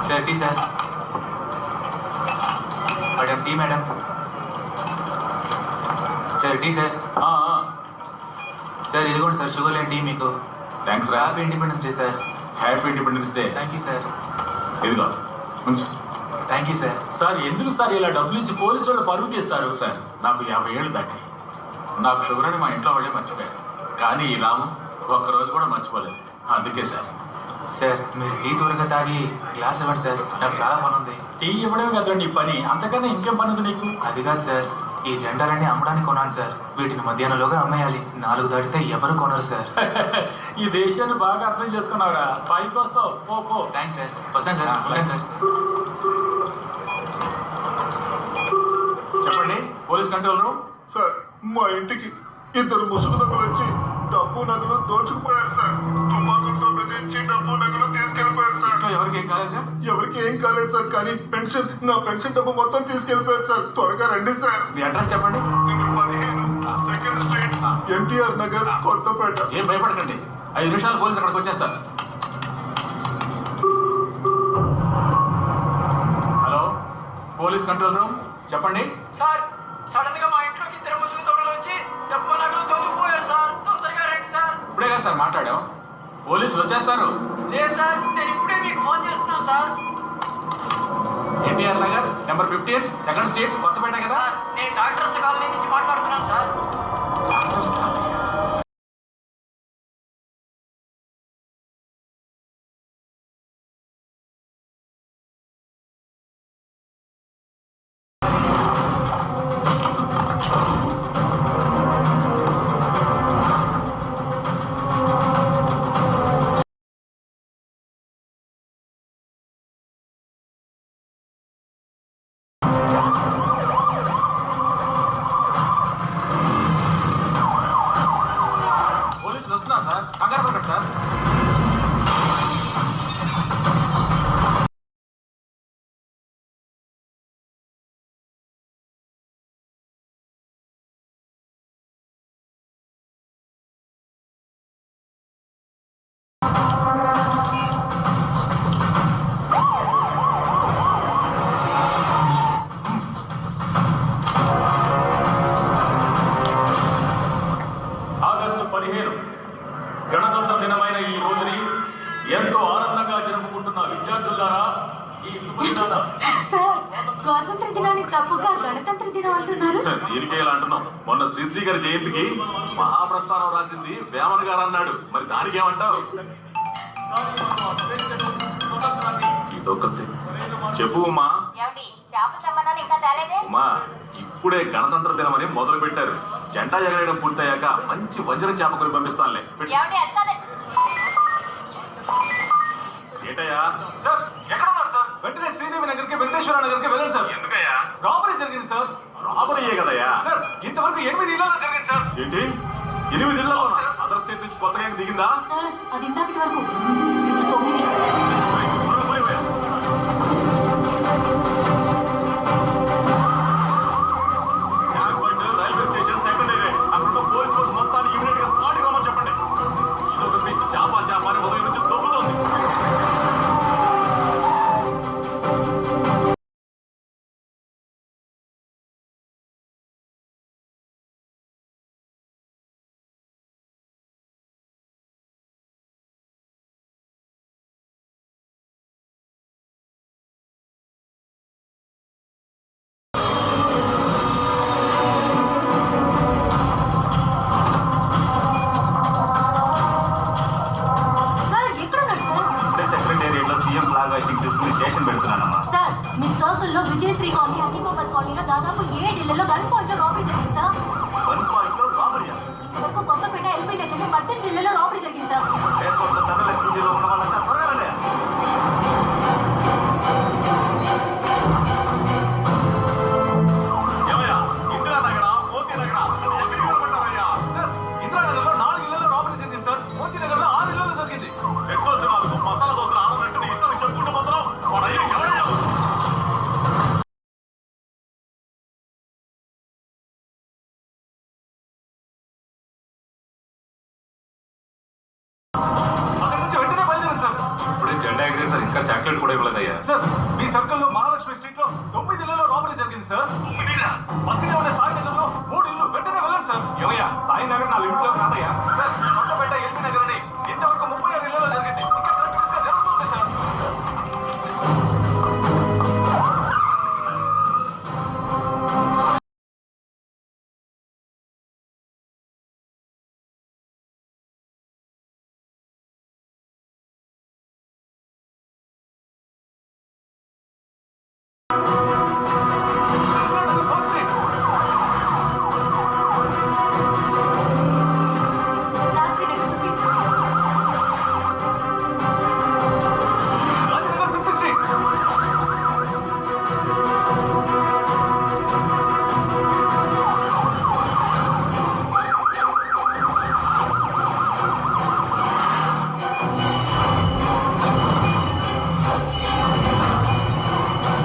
Sir tea sir. Madam tea madam. Sir tea sir. Sir ఇదిగోండి sir sugar లేని tea మీకు. Thanks రా. Happy independence day sir. Happy independence day. Thank you sir. ఇదిగో thank you sir. Sir ఎందుకు sir ఇలా డబ్బులు ఇచ్చి police వాళ్ళు పరువు తీస్తారు? సార్ నాకు 50 ఏళ్ళు దాటాయి. నాకు షుగర్ అని మా ఇంట్లో వాళ్ళే మర్చిపోయారు. కానీ ఈ రాము ఒక్కరోజు కూడా మర్చిపోలేదు. అందుకే సార్. సార్ మీరు టీ త్వరగా తాగి గ్లాస్ ఇవ్వండి సార్, నాకు చాలా పని ఉంది. టీ ఇవ్వడమే కదా నీ పని, అంతకన్నా ఇంకేం పని ఉంది నీకు? అది కాదు సార్, ఈ జెండాలన్నీ అమ్మడానికి కొనాను సార్. వీటిని మధ్యాహ్నంలోగా అమ్మేయాలి. 4 దాటితే ఎవరు కొనరు సార్. ఈ దేశాన్ని బాగా అర్థం చేసుకున్నావురా. పైకి వస్తావు పో. Thanks sir. వస్తాను సార్. ఉంటాను సార్. చెప్పండి పోలీస్ కంట్రోల్ రూమ్. సార్ మా ఇంటికి 2 ముసుగు దొంగలు వచ్చి డబ్బు నగలు దోచుకుపోయారు సార్. తుపాకులతో బెదిరించి డబ్బు నగలు తీసుకెళ్లిపోయారు సార్. ఇంట్లో ఎవరికి ఏం కాలేదా? ఎవరికి ఏం కాలేదు సార్, కానీ నా పెన్షన్ డబ్బు మొత్తం తీసుకెళ్లిపోయారు సార్. త్వరగా రండి సార్. మీ అడ్రస్ చెప్పండి. Number 15 second street, NTR Nagar, Kothapeta. ఏం భయపడకండి, 5 నిమిషాలు పోలీసు అక్కడికి వచ్చేస్తారు. హలో పోలీస్ కంట్రోల్ రూమ్ చెప్పండి. సార్ సడన్ గా మా ఇంట్లోకి 2 ముసుగు దొంగలు వచ్చి డబ్బు నగలు దొంగిపోయారు సార్. తొందరగా రండి సార్. ఇప్పుడే కదా సార్ మాట్లాడాం, పోలీసులు వచ్చేస్తారు. లేదు సార్, నేను ఇప్పుడే మీకు ఫోన్ చేస్తున్నాను sir. NTR Nagar number 15 second street Kothapeta కదా. సార్ నేను డాక్టర్స్ కాలనీ నుంచి మాట్లాడుతున్నాను సార్. పోలీసులు వస్తున్నారు సార్, కంగారు పడకండి సార్. ఆగస్టు 15 గణతంత్ర దినమైన ఈ రోజుని ఎంతో ఆనందంగా జరుపుకుంటున్న విద్యార్థులారా, ఈ శుభదినాన సార్, స్వాతంత్ర దినాన్ని తప్పుగా గణతంత్ర దినం అంటున్నారు. దీనికే ఇలా అంటున్నాం. మొన్న శ్రీశ్రీ గారి జయంతికి మహాప్రస్థానం రాసింది వేమన్ గారు అన్నాడు, మరి దానికేమంటావు? ఇదొకటి చెప్పు ఉమా. ఉమా, ఇప్పుడే గణతంత్ర దినం అని మొదలు పెట్టారు. జెండా ఎగరేయడం పూర్తయ్యాక మంచి వజ్రం చేప కొని పంపిస్తానులే. ఏంటయ్యా సార్, ఎక్కడ ఉన్నారు సార్? వెంటనే శ్రీదేవి నగర్కి వెంకటేశ్వర నగర్కి వెళ్ళండి సార్. ఎందుకయ్యా? రాబరీ జరిగింది సార్. రాబరీయే కదయ్యా సార్, ఇంతవరకు 8 ఇళ్లలో జరిగింది సార్. ఏంటి 8 ఇళ్లలో? అదర్ స్టేట్ నుంచి కొత్తగా ఏం దిగిందా సార్? అది ఇంతకటి వరకు ఇప్పుడు 9. రైల్వే స్టేషన్ సెకండ్ హైవే అక్కడ పోలీస్ ఫోర్స్ మొత్తాన్ని ఇమీడియట్ గా స్పాట్ రమ్మని చెప్పండి. ఇదొకటి చాపా అని ఉదయం నుంచి దొబ్బుతోంది. సార్ ఎక్కడున్నారు సార్? ఇప్పుడే సెక్రటేరియట్ లో సీఎం ఫ్లాగ్ హైస్టింగ్ తీసుకుని స్టేషన్ పెడుతున్నానమ్మా. సార్, మీ సర్కిల్లో విజయశ్రీ కాలనీ, అలీబాబాద్ కాలనీలో దాదాపు 7 ఇళ్లలో గన్ పాయింట్ లో రాబరీ జరిగింది సార్. 1 పాయింట్ లో రాబరీయా? ఇంతవరకు కొత్తపేట, ఎల్బీ నగర్లో 18 ఇళ్లలో రాబరీ జరిగింది సార్. ఎయిర్పోర్ట్ లో సర్వలక్ష్మిలో ఉన్న వాళ్ళంతా త్వరగా రండి. ఏమయ్యా, ఇందిరానగరా మోతీనగరా ఎక్కడికి వెళ్ళమంటారయ్యా? సార్, ఇందిరానగర్లో 4 ఇళ్లలో రాబరీ జరిగింది సార్. మోతీనగర్లో 6 ఇళ్లలో జరిగింది. రెడ్ దోశ వాళ్ళకు మసాలా దోశలు ఆడనంటే ఇష్టం చెప్పుకుంటూ పోతున్నాం. వాడయ్యా ఎవరయ్యా? అక్కడి నుంచి వెంటనే బయలుదేరండి సార్. సార్ మీ సర్కిల్ లో మహాలక్ష్మి స్ట్రీట్ లో 9 ఇళ్లలో రాబరీ జరిగింది సార్. పక్కనే ఉన్న సాయి నగర్ లో 3 ఇళ్ళు. వెంటనే వెళ్ళండి సార్. ఏమయ్యా సాయి నగర్ నా లిమిట్ లో కాదయ్యా సార్. కొత్తపేట ఎల్బీ నగర్ అని ఇంతవరకు 36 ఇళ్లలో జరిగింది. ఇంకా కంటిన్యూస్ గా జరుగుతుంది sir. Shastri Nagar 15th Rajanagar 5th street.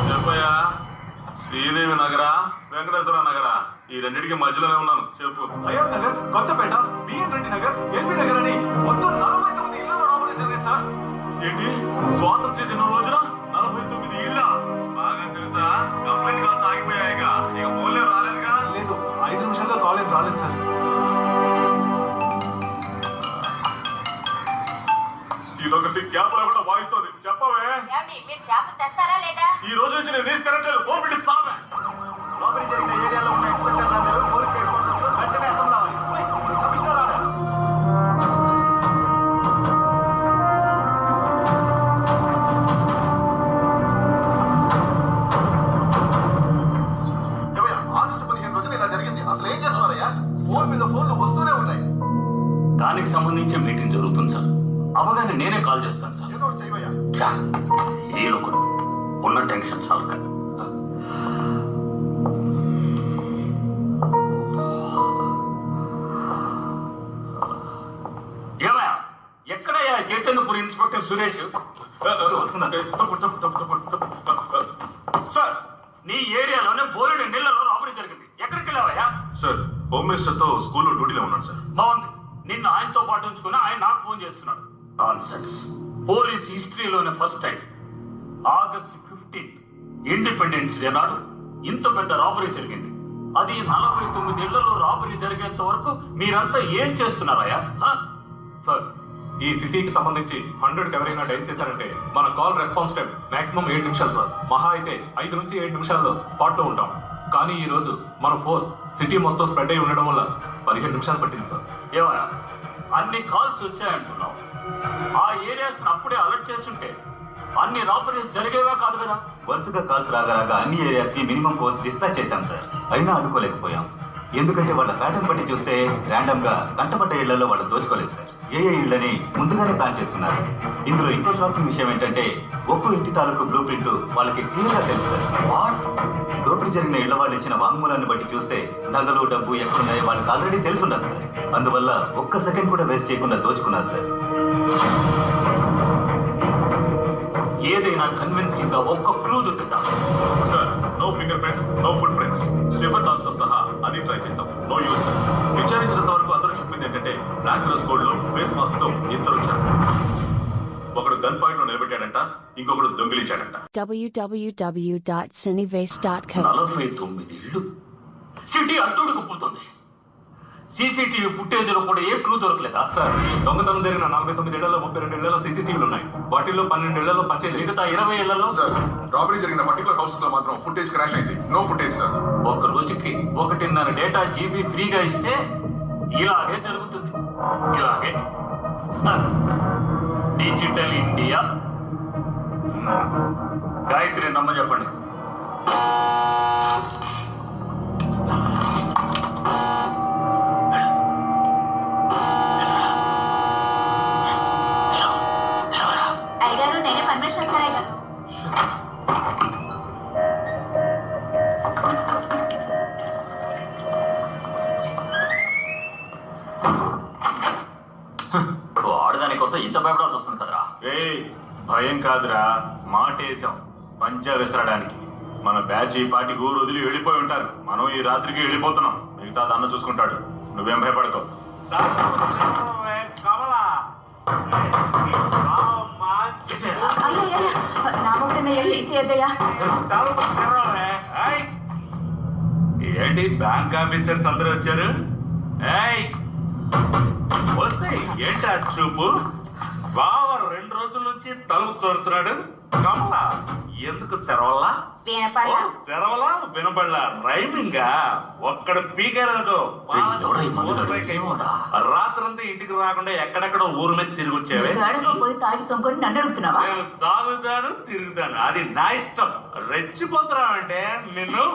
చెప్పయ్యా శ్రీదేవి నగరా వెంకటేశ్వర నగరా ఈ రెండింటికి మధ్యలోనే ఉన్నాను చెప్పు. అయ్యర్ నగర్, కొత్తపేట, బిఎన్ రెడ్డి నగర్, ఎల్బీ నగర్ అని మొత్తం 49 ఇళ్లలో రాబరీ జరిగింది సార్. ఏంటి స్వాతంత్ర్య దినం రోజున 49 ఇళ్ళ బాగా తెలుసా? కంప్లైంట్ కాల్స్ ఆగిపోయాయిగా, ఇక ఫోన్లే రాలేదుగా. లేదు 5 నిమిషాల్లో కాలేజ్ రాలేదు సార్. ఇదొకటి క్యాప్ లేకుండా వాయిస్తోంది చెప్పవే. ఏమండి మీరు చేపలు తెస్తారా లేదా? ఈ రోజు నుంచి నేను తీసుకెళ్ళట్లేదు, ఫోన్ పెట్టి సామే. రాబరీ జరిగిన ఏరియాలో ఉన్న ఇన్స్పెక్టర్ అందరూ పోలీస్ హెడ్ క్వార్టర్స్ లో వెంటనే అసెంబ్లీ అవ్వాలి. Commissioner order. ఆగస్టు 15 రోజున ఇలా జరిగింది. అసలు ఏం చేస్తున్నారయ్యా? ఫోన్ మీద ఫోన్లు వస్తూనే ఉన్నాయి. దానికి సంబంధించి మీటింగ్ జరుగుతుంది సార్. అవగానే నేనే కాల్ చేస్తాను సార్. ఏదో ఒకటి చేయవయ్యా. ఈ లోకడు ఉన్న టెన్షన్ చాలు కదా. ఏమయ్యా ఎక్కడయ్యా చైతన్యపురి ఇన్స్పెక్టర్ సురేష్? సార్ నీ ఏరియాలోనే బోలెడు నీళ్లలో రాబరీ జరిగింది. ఎక్కడికి వెళ్ళావయ్యా? సార్ హోమ్ మినిస్టర్ తో స్కూల్లో డ్యూటీలో ఉన్నాను సార్. బాగుంది. నిన్ను ఆయనతో పాటు ఉంచుకుని ఆయన నాకు ఫోన్ చేస్తున్నాడు. నాన్సెన్స్. పోలీస్ హిస్టరీలోనే first time August 15 independence day నాడు ఇంత పెద్ద రాబరీ జరిగింది. అది 49 ఇళ్లలో రాబరీ జరిగేంత వరకు మీరంతా ఏం చేస్తున్నారయ్యా? సార్ ఈ సిటీకి సంబంధించి 100కి ఎవరైనా డైల్ చేశారంటే మన కాల్ రెస్పాన్స్ టైం మాక్సిమం 7 నిమిషాలు సార్. మహా అయితే 5 నుంచి 7 నిమిషాల్లో స్పాట్ లో ఉంటాం. కానీ ఈ రోజు మన ఫోర్స్ సిటీ మొత్తం స్ప్రెడ్ అయి ఉండడం వల్ల 15 నిమిషాలు పట్టింది సార్. ఏమయ్యా అన్ని కాల్స్ వచ్చాయంటున్నావు. ఆ ఏరియాస్ అప్పుడే అలర్ట్ చేస్తుంటే అన్ని రాబరీస్ జరిగేవే కాదు కదా. వరుసగా కాల్స్ రాగా అన్ని ఏరియాస్ కి మినిమం ఫోర్స్ డిస్పాచ్ చేశాం సార్. అయినా అడ్డుకోలేకపోయాం. ఎందుకంటే వాళ్ళ ప్యాటర్న్ బట్టి చూస్తే ర్యాండమ్ గా కంటపడ్డ ఇళ్లలో వాళ్ళు దోచుకోలేదు సార్. ఏ ఇళ్ళని ముందుగానే ప్లాన్ చేసుకున్నారు. ఇందులో ఇంకో షాకింగ్ విషయం ఏంటంటే ఒక్కో ఇంటి తాలూకు బ్లూ ప్రింట్ వాళ్ళకి క్లియర్ గా తెలుసు సార్. దోపిడీ జరిగిన ఇళ్ల వాళ్ళు ఇచ్చిన వాంగ్మూలాన్ని బట్టి చూస్తే నగలు డబ్బు ఎక్కడున్నాయో వాళ్ళకి ఆల్రెడీ తెలుసున్నారు సార్. అందువల్ల ఒక్క సెకండ్ కూడా వేస్ట్ చేయకుండా దోచుకున్నారు సార్. ఏదైనా కన్విన్సింగ్ గా ఒక్క క్లూ దొరుకుతా? Sir no fingerprints, no footprints, sniffer dogs తో సహా అన్ని ట్రై చేసాం. No use. విచారించినంత వరకు అందరూ చెప్పింది ఏంటంటే బ్లాక్ డ్రెస్ కోడ్ లో ఫేస్ మాస్క్ తో ఇద్దరు వచ్చారు. ఒకడు గన్ పాయింట్ లో నిలబెట్టాడంట, ఇంకొకడు దొంగిలించాడంట. www.cinewaste.co 49 ఇళ్ళు. సిటీ అట్టుడుకుపోతుంది. సీసీటీవీ ఫుటేజ్ లో కూడా ఏ క్లూ దొరకలేదా? సార్ దొంగతనం జరిగిన 49 ఇళ్లలో 32 ఇళ్లలో సీసీటీవీలు ఉన్నాయి. వాటిల్లో 12 ఇళ్లలో పంచాయతీ. మిగతా 20 ఇళ్లలో సార్ రాబరీ జరిగిన పర్టికులర్ హౌసెస్ లో మాత్రం ఫుటేజ్ క్రాష్ అయింది. No footage sir. ఒక రోజుకి 1.5 డేటా జీబీ ఫ్రీగా ఇస్తే ఇలాగే జరుగుతుంది. ఇలాగే డిజిటల్ ఇండియా. గాయత్రి నమ్మ చెప్పండి. అయ్యగారు నేనే పర్మిషన్ వచ్చాను అయ్యగారు. ఆడదాని కోసం ఇంత భయపడాల్సి వస్తుంది కదరా. భయం కాదురా, మాటేశాం పంచా విసరడానికి. మన బ్యాచ్ ఈ పాటికి ఊరు వదిలి వెళ్ళిపోయి ఉంటారు. మనం ఈ రాత్రికి వెళ్ళిపోతున్నాం. మిగతా అన్న చూసుకుంటాడు. నువ్వేం భయపడకో. అయ్యో నా మొగుడు అన్నయ్య ఏం చేయద్దయ్యా ఏంటి బ్యాంక్ ఆఫీసర్స్ అందరూ వచ్చారు? ఏయ్ వస్తే ఏంటి ఆ చూపు? బావ 2 రోజుల నుంచి తలుపు తోరుతున్నాడు. కమలా ఎందుకు తెరవలా? తెరవలా వినపడలా? రైమింగా ఒక్కడ పీకారనుకో రాత్రంతా ఇంటికి రాకుండా ఎక్కడెక్కడో ఊరు మీద తిరిగి వచ్చావే. పోయి తాగి తొంగుని నన్ను అడుగుతున్నావా? నేను తాగుతాను తిరుగుతాను, అది నా ఇష్టం. రెచ్చిపోతున్నావంటే నిన్ను